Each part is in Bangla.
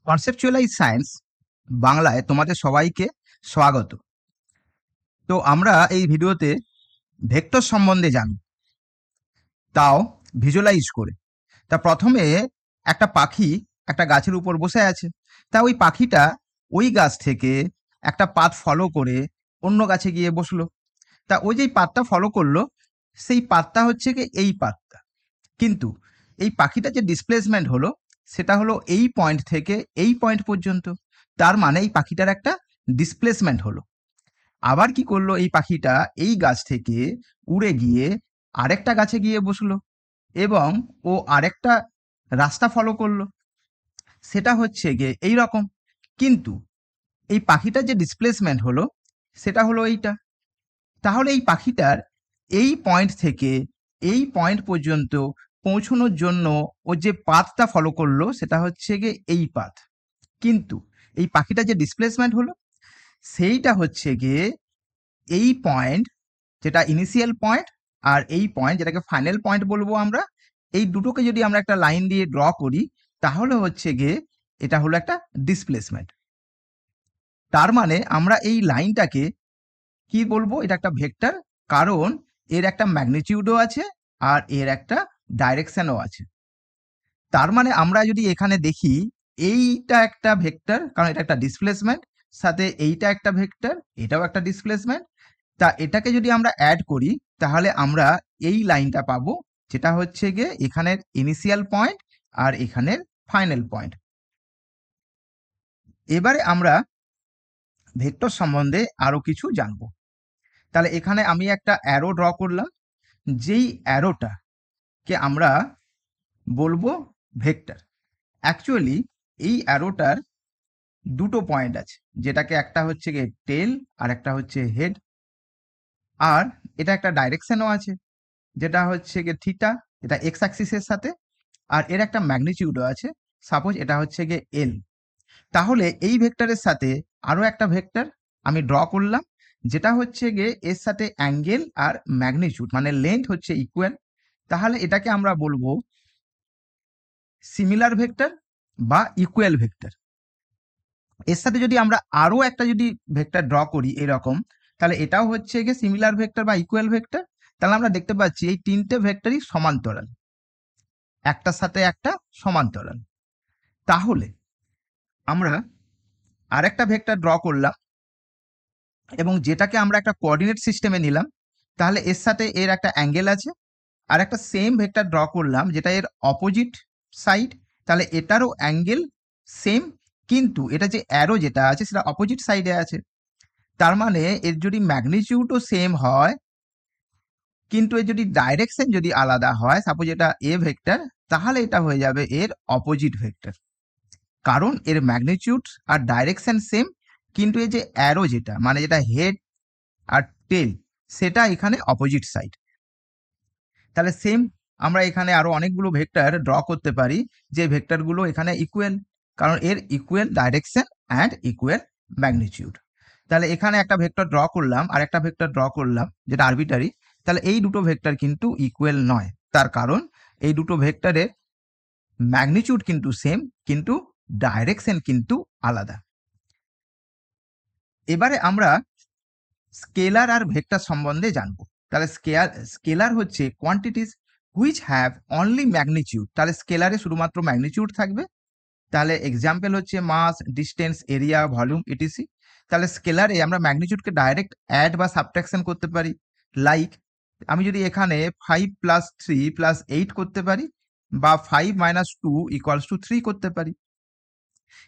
কনসেপচুয়ালাইজ সায়েন্স বাংলায় তোমাদের সবাইকে স্বাগত। তো আমরা এই ভিডিওতে ভেক্টর সম্বন্ধে জানব, তাও ভিজুয়ালাইজ করে। তা প্রথমে একটা পাখি একটা গাছের উপর বসে আছে। তা ওই পাখিটা ওই গাছ থেকে একটা পাথ ফলো করে অন্য গাছে গিয়ে বসলো। তা ওই যে পাথটা ফলো করলো, সেই পাথটা হচ্ছে কি এই পাথটা। কিন্তু এই পাখিটা যে ডিসপ্লেসমেন্ট হলো সেটা হলো এই পয়েন্ট থেকে এই পয়েন্ট পর্যন্ত। তার মানে এই পাখিটার একটা ডিসপ্লেসমেন্ট হলো। আবার কি করলো, এই পাখিটা এই গাছ থেকে উড়ে গিয়ে আরেকটা গাছে গিয়ে বসলো এবং ও আরেকটা রাস্তা ফলো করলো, সেটা হচ্ছে গিয়ে এই রকম। কিন্তু এই পাখিটার যে ডিসপ্লেসমেন্ট হলো সেটা হলো এইটা। তাহলে এই পাখিটার এই পয়েন্ট থেকে এই পয়েন্ট পর্যন্ত পৌঁছানোর জন্য ও যে পাথটা ফলো করলো সেটা হচ্ছে গিয়ে এই পাথ। কিন্তু এই পাখিটার যে ডিসপ্লেসমেন্ট হলো সেইটা হচ্ছে গিয়ে এই পয়েন্ট, যেটা ইনিশিয়াল পয়েন্ট, আর এই পয়েন্ট যেটাকে ফাইনাল পয়েন্ট বলবো আমরা, এই দুটোকে যদি আমরা একটা লাইন দিয়ে ড্র করি তাহলে হচ্ছে গিয়ে এটা হলো একটা ডিসপ্লেসমেন্ট। তার মানে আমরা এই লাইনটাকে কি বলবো, এটা একটা ভেক্টর, কারণ এর একটা ম্যাগনিটিউডও আছে আর এর একটা ডাইরেকশনও আছে। তার মানে আমরা যদি এখানে দেখি এইটা একটা ভেক্টর, কারণ এটা একটা ডিসপ্লেসমেন্ট, সাথে এইটা একটা ভেক্টর, এটাও একটা ডিসপ্লেসমেন্ট। তা এটাকে যদি আমরা অ্যাড করি তাহলে আমরা এই লাইনটা পাবো, যেটা হচ্ছে গিয়ে এখানের ইনিশিয়াল পয়েন্ট আর এখানের ফাইনাল পয়েন্ট। এবারে আমরা ভেক্টর সম্বন্ধে আরো কিছু জানবো। তাহলে এখানে আমি একটা অ্যারো ড্র করলাম, যেই অ্যারোটাকে আমরা বলবো ভেক্টর। অ্যাকচুয়ালি এই অ্যারোটার দুটো পয়েন্ট আছে, যেটাকে একটা হচ্ছে গিয়ে টেল আর একটা হচ্ছে হেড। আর এটা একটা ডাইরেকশনও আছে, যেটা হচ্ছে গিয়ে থিটা, এটা এক্স অ্যাক্সিসের সাথে। আর এর একটা ম্যাগনিটিউডও আছে, সাপোজ এটা হচ্ছে গিয়ে এল। তাহলে এই ভেক্টরের সাথে আরো একটা ভেক্টর আমি ড্র করলাম, যেটা হচ্ছে গিয়ে এর সাথে অ্যাঙ্গেল আর ম্যাগনিটিউড মানে লেন্থ হচ্ছে ইকুয়াল। তাহলে এটাকে আমরা বলবো সিমিলার ভেক্টর বা ইকুয়াল ভেক্টর। এর সাথে যদি আমরা আরো একটা যদি ভেক্টর ড্র করি এরকম, তাহলে এটাও হচ্ছে গিয়ে সিমিলার ভেক্টর বা ইকুয়াল ভেক্টর। তাহলে আমরা দেখতে পাচ্ছি এই তিনটে ভেক্টরই সমান্তরাল, একটার সাথে একটা সমান্তরাল। তাহলে আমরা আরেকটা ভেক্টর ড্র করলাম এবং যেটাকে আমরা একটা কোঅর্ডিনেট সিস্টেমে নিলাম। তাহলে এর সাথে এর একটা অ্যাঙ্গেল আছে। আর একটা সেম ভেক্টর ড্র করলাম যেটা এর অপোজিট সাইড, তাহলে এটারও অ্যাঙ্গেল সেম, কিন্তু এটা যে অ্যারো যেটা আছে সেটা অপোজিট সাইডে আছে। তার মানে এর যদি ম্যাগনিটিউডও সেম হয় কিন্তু এর যদি ডাইরেকশন যদি আলাদা হয়, সাপোজ এটা এ ভেক্টর, তাহলে এটা হয়ে যাবে এর অপোজিট ভেক্টর। কারণ এর ম্যাগনিটিউড আর ডাইরেকশন সেম, কিন্তু এই যে অ্যারো যেটা মানে যেটা হেড আর টেল, সেটা এখানে অপোজিট সাইড। তাহলে সেম আমরা এখানে আরো অনেকগুলো ভেক্টর ড্র করতে পারি, যে ভেক্টরগুলো এখানে ইকুয়াল, কারণ এর equal direction and equal magnitude. তাহলে এখানে একটা ভেক্টর ড্র করলাম আর একটা ভেক্টর ড্র করলাম যেটা আরবিটারি। তাহলে এই দুটো ভেক্টর কিন্তু ইকুয়াল নয়, তার কারণ এই দুটো ভেক্টরের ম্যাগনিটিউড কিন্তু সেম, কিন্তু ডাইরেকশন কিন্তু আলাদা। এবারে আমরা স্কেলার আর ভেক্টর সম্বন্ধে জানবো। তাহলে স্কেলার হচ্ছে quantities which have only magnitude. তাহলে স্কেলারে শুধুমাত্র ম্যাগনিটিউড থাকবে। তাহলে এক্সাম্পল হচ্ছে মাস, ডিস্টেন্স, এরিয়া, ভলিউম, ইটিসি। তাহলে স্কেলারে আমরা ম্যাগনিটিউডকে ডাইরেক্ট অ্যাড বা সাবট্রাকশন করতে পারি। লাইক আমি যদি এখানে 5 + 3 + 8 করতে পারি, বা 5 - 2 = 3 করতে পারি।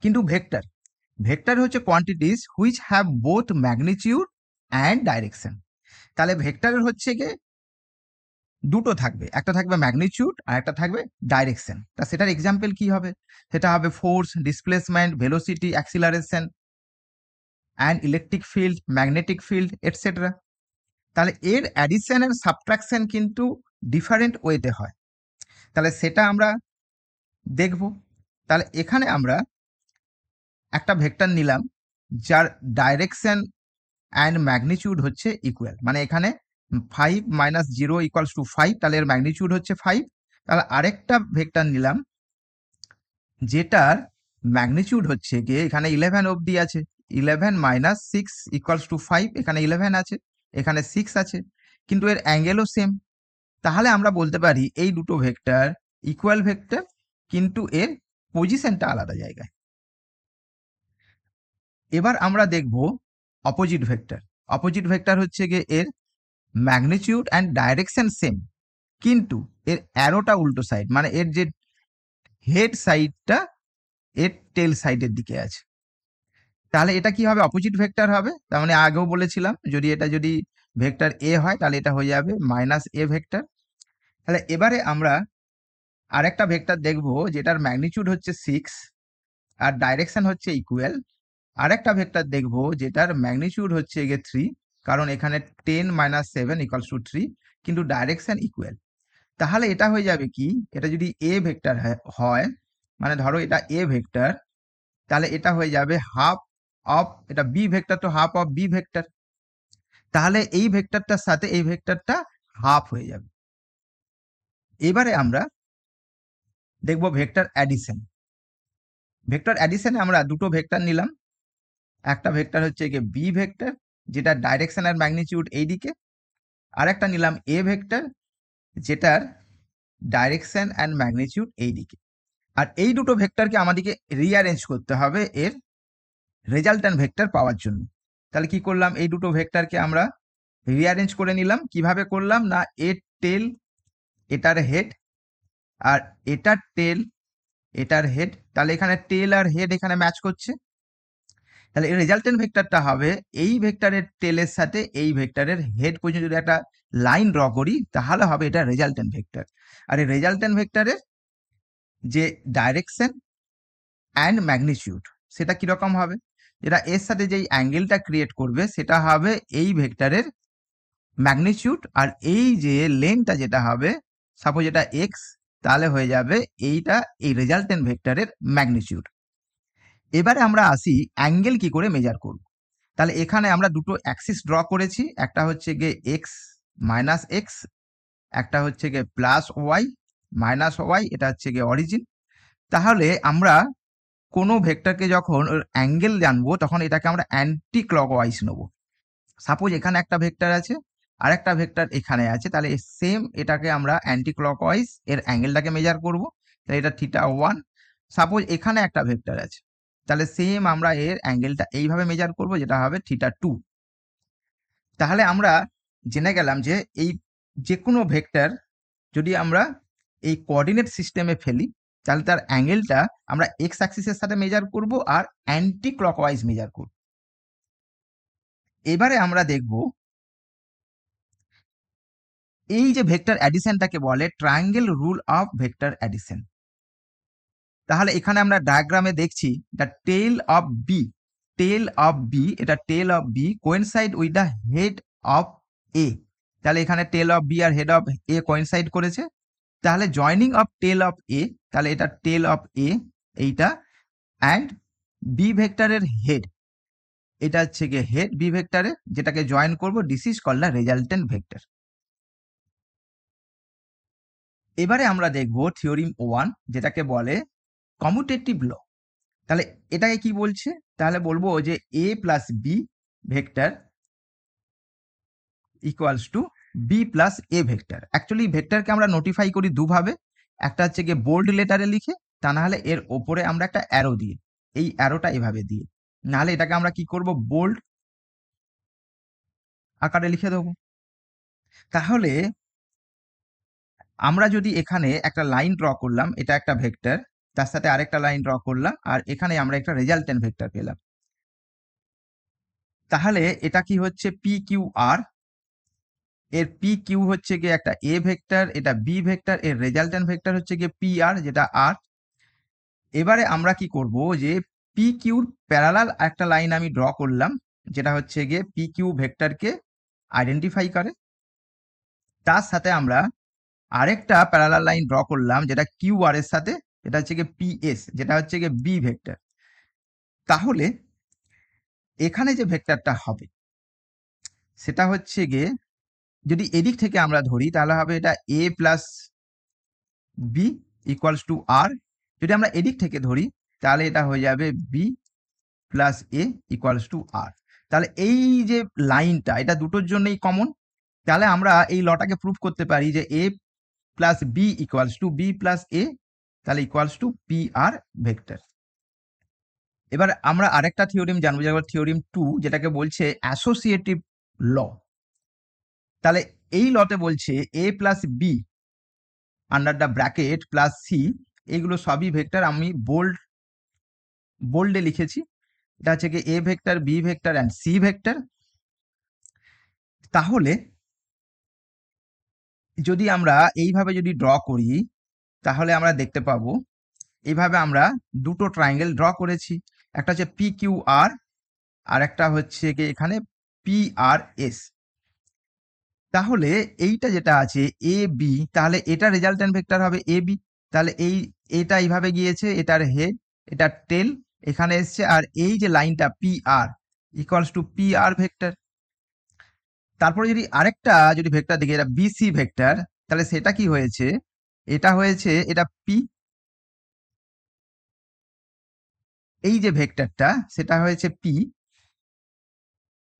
কিন্তু ভেক্টর, ভেক্টর হচ্ছে quantities which have both magnitude and direction. তাহলে ভেক্টরের হচ্ছে গিয়ে দুটো থাকবে, একটা থাকবে ম্যাগনিটিউড আর একটা থাকবে ডাইরেকশন। তা সেটার এক্সাম্পল কি হবে? সেটা হবে force, displacement, velocity, acceleration and electric field, magnetic field, etcetera. তাহলে এর অ্যাডিশন এন্ড সাবট্রাকশন কিন্তু ডিফারেন্ট ওয়েতে হয়। তাহলে সেটা আমরা দেখব। তাহলে এখানে আমরা একটা ভেক্টর নিলাম যার ডাইরেকশন অ্যান্ড ম্যাগনিটিউড হচ্ছে ইকুয়াল, মানে এখানে 5 - 0 = 5, তাহলে এর ম্যাগনিটিউড হচ্ছে 5। তাহলে আরেকটা ভেক্টর নিলাম যেটার ম্যাগনিটিউড হচ্ছে গিয়ে এখানে 11 অবধি আছে, 11 মাইনাস 6 ইকুয়ালস টু 5, এখানে 11 আছে, এখানে 6 আছে, কিন্তু এর অ্যাঙ্গেলও সেম। তাহলে আমরা বলতে পারি এই দুটো ভেক্টর ইকুয়াল ভেক্টর, কিন্তু এর পজিশনটা আলাদা জায়গায়। এবার আমরা দেখব অপোজিট ভেক্টর। অপোজিট ভেক্টর হচ্ছে গিয়ে এর ম্যাগনিটিউড অ্যান্ড ডাইরেকশন সেম, কিন্তু এর অ্যারোটা উল্টো সাইড, মানে এর যে হেড সাইডটা এর টেল সাইডের দিকে আছে। তাহলে এটা কি হবে? অপোজিট ভেক্টর হবে। তার মানে আগেও বলেছিলাম যদি ভেক্টর এ হয় তাহলে এটা হয়ে যাবে মাইনাস এ ভেক্টর। তাহলে এবারে আমরা আরেকটা ভেক্টর দেখব যেটার ম্যাগনিটিউড হচ্ছে 6 আর ডাইরেকশন হচ্ছে ইকুয়াল। আরেকটা ভেক্টর দেখব যেটার ম্যাগনিটিউড হচ্ছে গিয়ে 3, কারণ এখানে 10 মাইনাস 7 ইকুয়ালস টু 3, কিন্তু ডাইরেকশন ইকুয়াল। তাহলে এটা হয়ে যাবে কি, এটা যদি এ ভেক্টর হয়, মানে ধরো এটা এ ভেক্টর, তাহলে এটা হয়ে যাবে হাফ অফ, এটা বি ভেক্টর তো হাফ অফ বি ভেক্টর, তাহলে এই ভেক্টরটার সাথে এই ভেক্টরটা হাফ হয়ে যাবে। এবারে আমরা দেখব ভেক্টর অ্যাডিশন। ভেক্টর অ্যাডিশনে আমরা দুটো ভেক্টর নিলাম, একটা ভেক্টর হচ্ছে গিয়ে বি ভেক্টর যেটার ডাইরেকশন আর ম্যাগনিটিউড এইদিকে, আর একটা নিলাম এ ভেক্টর যেটার ডাইরেকশন অ্যান্ড ম্যাগনিটিউড এইদিকে। আর এই দুটো ভেক্টরকে আমাদেরকে রিঅ্যারেঞ্জ করতে হবে এর রেজাল্ট্যান্ট ভেক্টর পাওয়ার জন্য। তাহলে কি করলাম, এই দুটো ভেক্টরকে আমরা রিঅ্যারেঞ্জ করে নিলাম। কিভাবে করলাম না, এর টেল এটার হেড আর এটার টেল এটার হেড, তাহলে এখানে টেল আর হেড এখানে ম্যাচ করছে। তাহলে এই রেজাল্টেন্ট ভেক্টরটা হবে এই ভেক্টরের টেলের সাথে এই ভেক্টরের হেড পর্যন্ত যদি একটা লাইন ড্র করি তাহলে হবে এটা রেজাল্টেন্ট ভেক্টর। আর এই রেজাল্টেন্ট ভেক্টরের যে ডাইরেকশন অ্যান্ড ম্যাগনিটিউড সেটা কিরকম হবে, যেটা এর সাথে যেই অ্যাঙ্গেলটা ক্রিয়েট করবে সেটা হবে এই ভেক্টরের ম্যাগনিটিউড, আর এই যে লেনটা যেটা হবে সাপোজ এটা এক্স, তাহলে হয়ে যাবে এইটা এই রেজাল্টেন্ট ভেক্টরের ম্যাগনিটিউড। এবারে আমরা আসি অ্যাঙ্গেল কি করে মেজার করব। তাহলে এখানে আমরা দুটো অ্যাক্সিস ড্র করেছি, একটা হচ্ছে গিয়ে এক্স মাইনাস এক্স, একটা হচ্ছে গিয়ে প্লাস ওয়াই মাইনাস ওয়াই, এটা হচ্ছে গিয়ে অরিজিন। তাহলে আমরা কোনো ভেক্টরকে যখন ওর অ্যাঙ্গেল জানবো তখন এটাকে আমরা অ্যান্টি ক্লকওয়াইজ নেবো। সাপোজ এখানে একটা ভেক্টর আছে আর একটা ভেক্টর এখানে আছে, তাহলে সেম এটাকে আমরা অ্যান্টি ক্লকওয়াইজ এর অ্যাঙ্গেলটাকে মেজার করব। তাহলে এটা θ1। সাপোজ এখানে একটা ভেক্টর আছে, তাহলে সেম আমরা এর অ্যাঙ্গেলটা এইভাবে মেজার করব, যেটা হবে θ2। তাহলে আমরা জেনে গেলাম যে এই যে কোনো ভেক্টর যদি আমরা এই কোঅর্ডিনেট সিস্টেমে ফেলি তাহলে তার অ্যাঙ্গেলটা আমরা এক্স অ্যাক্সিসের সাথে মেজার করব আর অ্যান্টি ক্লকওয়াইজ মেজার করব। এবারে আমরা দেখব এই যে ভেক্টর অ্যাডিশনটাকে বলে triangle rule of vector addition. তাহলে এখানে আমরা ডায়াগ্রামে দেখছি the tail of B, tail of B, এটা tail of B coincide with the head of A. তাহলে এখানে টেল অফ বি আর হেড অফ এ কোয়েনসাইড করেছে, তাহলে joining of tail of A, তাহলে এটা টেল অফ এ এইটা, অ্যান্ড বি ভেক্টরের হেড, এটা হচ্ছে গিয়ে হেড বি ভেক্টরের, যেটাকে জয়েন করব, this is called the resultant vector. এবারে আমরা দেখব থিওরিম 1, যেটাকে বলে কমিউটেটিভ ল। তাহলে এটাকে কি বলছে, তাহলে বলবো যে A plus B vector equals to B plus A vector. Actually ভেক্টরকে আমরা নোটিফাই করি দুভাবে, একটা হচ্ছে গিয়ে বোল্ড লেটারে লিখে, তা না হলে এর ওপরে আমরা একটা অ্যারো দিয়ে, এই অ্যারোটা এভাবে দিয়ে, নাহলে এটাকে আমরা কি করব, বোল্ড আকারে লিখে দেবো। তাহলে আমরা যদি এখানে একটা লাইন ড্র করলাম, এটা একটা ভেক্টর, তার সাথে আরেকটা লাইন ড্র করলাম, আর এখানে আমরা একটা রেজাল্টেন্ট ভেক্টর পেলাম। তাহলে এটা কি হচ্ছে পি কিউ আর, এর পি কিউ হচ্ছে গিয়ে একটা এ ভেক্টর, এটা বি ভেক্টর, এর রেজাল্টেন্ট ভেক্টর হচ্ছে গিয়ে পি আর, যেটা আর। এবারে আমরা কি করব যে পি কিউর প্যারালাল একটা লাইন আমি ড্র করলাম, যেটা হচ্ছে গিয়ে পি কিউ ভেক্টরকে আইডেন্টিফাই করে। তার সাথে আমরা আরেকটা প্যারালাল লাইন ড্র করলাম যেটা কিউ আর এর সাথে, যেটা হচ্ছে গিয়ে পি এস, যেটা হচ্ছে গিয়ে বি ভেক্টর। তাহলে এখানে যে ভেক্টরটা হবে সেটা হচ্ছে গিয়ে, যদি এদিক থেকে আমরা ধরি তাহলে হবে এটা A plus B equals to R. যদি আমরা এদিক থেকে ধরি তাহলে এটা হয়ে যাবে B plus A equals to R. তাহলে এই যে লাইনটা, এটা দুটোর জন্যই কমন। তাহলে আমরা এই লটাকে প্রুভ করতে পারি যে A plus B equals to B plus A, তাহলে equals to P R vector. এবার আমরা আরেকটা থিওরিম জানবো, যেমন থিওরিম 2, যেটাকে বলছে অ্যাসোসিয়েটিভ ল। তাহলে এই লতে বলছে A plus B under the bracket plus C, এইগুলো সবই ভেক্টর। আমি বোল্ডে লিখেছি। এটা হচ্ছে কি A vector, B vector and C vector. তাহলে যদি আমরা এইভাবে যদি ড্র করি, তাহলে আমরা দেখতে পাবো এইভাবে আমরা দুটো ট্রায়াঙ্গেল ড্র করেছি। একটা হচ্ছে পি কিউ আর, আর একটা হচ্ছে কি এখানে পি আর এস। তাহলে এইটা যেটা আছে এ বি, তাহলে এটা রেজাল্টেন্ট ভেক্টর হবে এ বি। তাহলে এটা এইভাবে গিয়েছে, এটার হেড, এটার টেল এখানে এসছে, আর এই যে লাইনটা p r equals to P R vector. তারপরে যদি আরেকটা যদি ভেক্টর দেখি, এটা বিসি ভেক্টর, তাহলে সেটা কি হয়েছে, এটা হয়েছে এটা পি, এই যে ভেক্টরটা সেটা হয়েছে পি।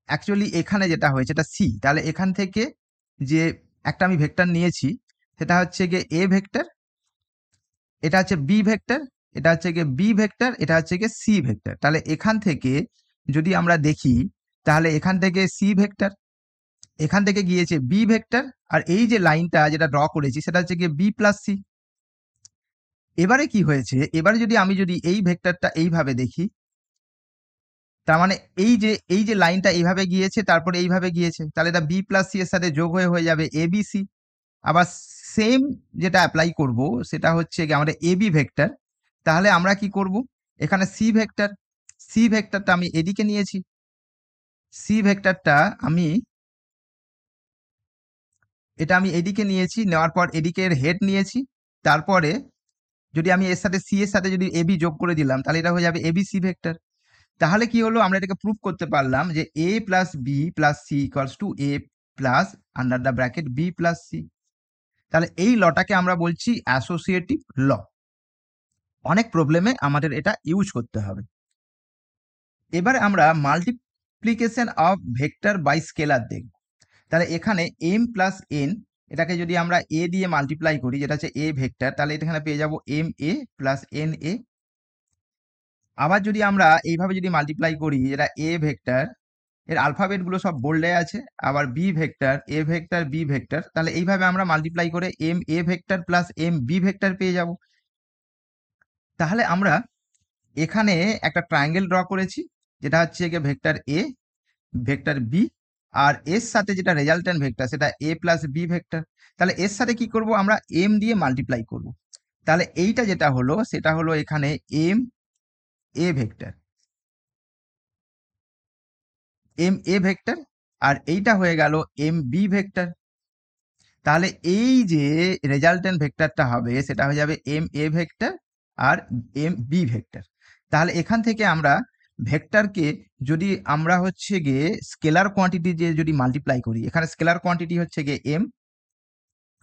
অ্যাকচুয়ালি এখানে যেটা হয়েছে এটা সি। তাহলে এখান থেকে যে একটা আমি ভেক্টর নিয়েছি, সেটা হচ্ছে গিয়ে এ ভেক্টর, এটা হচ্ছে বি ভেক্টর, এটা হচ্ছে গিয়ে বি ভেক্টর, এটা হচ্ছে গিয়ে সি ভেক্টর। তাহলে এখান থেকে যদি আমরা দেখি, তাহলে এখান থেকে সি ভেক্টর, এখান থেকে গিয়েছে বি ভেক্টর, আর এই যে লাইনটা যেটা ড্র করেছি সেটা হচ্ছে গিয়ে বি প্লাস সি। এবারে কি হয়েছে, এবারে যদি আমি যদি এই ভেক্টরটা এইভাবে দেখি, তার মানে এই যে লাইনটা এইভাবে গিয়েছে, তারপরে এইভাবে গিয়েছে, তাহলে এটা বি প্লাস সি এর সাথে যোগ হয়ে যাবে এবিসি। আবার সেম যেটা অ্যাপ্লাই করব সেটা হচ্ছে কি আমাদের এবি ভেক্টর। তাহলে আমরা কি করব, এখানে সি ভেক্টরটা আমি এদিকে নিয়েছি, সি ভেক্টরটা আমি এদিকে নিয়েছি, নেওয়ার পর এদিকের হেড নিয়েছি। তারপরে যদি আমি এর সাথে সি এর সাথে যদি এবি যোগ করে দিলাম, তাহলে এটা হয়ে যাবে এবিসি ভেক্টর। তাহলে কি হলো, আমরা এটাকে প্রুভ করতে পারলাম যে A plus B plus C equals to A plus under the bracket B plus C. তাহলে এই লটাকে আমরা বলছি অ্যাসোসিয়েটিভ ল। অনেক প্রবলেমে আমাদের এটা ইউজ করতে হবে। এবারে আমরা multiplication of vector by scalar দেখব। তাহলে এখানে এম প্লাস এন, এটাকে যদি আমরা এ দিয়ে মাল্টিপ্লাই করি, যেটা হচ্ছে এ ভেক্টর, তাহলে এখানে পেয়ে যাব m A plus n a. আবার যদি আমরা এইভাবে যদি মাল্টিপ্লাই করি, যেটা এ ভেক্টর, এর আলফাবেট গুলো সব বোল্ডে আছে, আবার b vector, a vector, B vector, তাহলে এইভাবে আমরা মাল্টিপ্লাই করে m a vector plus M b vector পেয়ে যাব। তাহলে আমরা এখানে একটা ট্রায়াঙ্গেল ড্র করেছি, যেটা হচ্ছে গিয়ে ভেক্টর এ, ভেক্টর বি, আর এর সাথে যেটা রেজাল্টেন্ট ভেক্টর সেটা এ প্লাস বি ভেক্টর। তাহলে এর সাথে কি করব, আমরা এম দিয়ে মাল্টিপ্লাই করব। তাহলে এইটা যেটা হলো সেটা হলো এখানে এম এ ভেক্টর, আর এইটা হয়ে গেল এম বি ভেক্টর। তাহলে এই যে রেজাল্টেন্ট ভেক্টরটা হবে সেটা হয়ে যাবে এম এ ভেক্টর আর এম বি ভেক্টর। তাহলে এখান থেকে আমরা ভেক্টরকে যদি আমরা হচ্ছে গিয়ে স্কেলার কোয়ান্টিটি দিয়ে যদি মাল্টিপ্লাই করি, এখানে স্কেলার কোয়ান্টিটি হচ্ছে গিয়ে এম,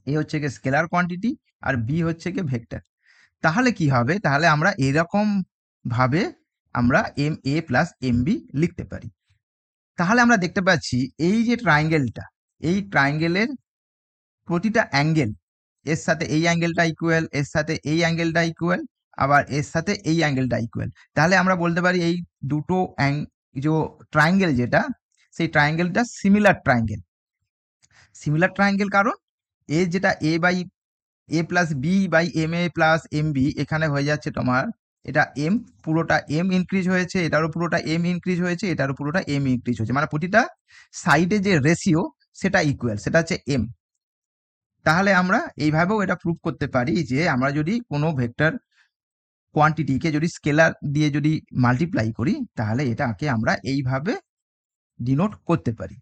এ হচ্ছে গিয়ে স্কেলার কোয়ান্টিটি, আর বি হচ্ছে গিয়ে ভেক্টর। তাহলে কি হবে, তাহলে আমরা এরকম ভাবে আমরা M A plus M B লিখতে পারি। তাহলে আমরা দেখতে পাচ্ছি এই যে ট্রায়াঙ্গেলটা, এই ট্রায়াঙ্গেলের প্রতিটা অ্যাঙ্গেল, এর সাথে এই অ্যাঙ্গেলটা ইকুয়াল, এর সাথে এই অ্যাঙ্গেলটা ইকুয়াল, আবার এর সাথে এই অ্যাঙ্গেলটা ইকুয়াল। তাহলে আমরা বলতে পারি এই দুটো যে ট্রায়াঙ্গেল যেটা, সেই ট্রায়াঙ্গেলটা সিমিলার ট্রায়াঙ্গেল। কারণ এ যেটা A plus B by M A plus M B, এখানে হয়ে যাচ্ছে তোমার এটা এম, পুরোটা এম ইনক্রিজ হয়েছে, এটারও পুরোটা এম ইনক্রিজ হয়েছে, এটারও পুরোটা এম ইনক্রিজ হয়েছে, মানে প্রতিটা সাইডে যে রেশিও সেটা ইকুয়াল, সেটা হচ্ছে এম। তাহলে আমরা এইভাবেও এটা প্রুভ করতে পারি যে আমরা যদি কোনো ভেক্টর কোয়ান্টিটিকে যদি স্কেলার দিয়ে যদি মাল্টিপ্লাই করি, তাহলে এটাকে আমরা এইভাবে ডিনোট করতে পারি।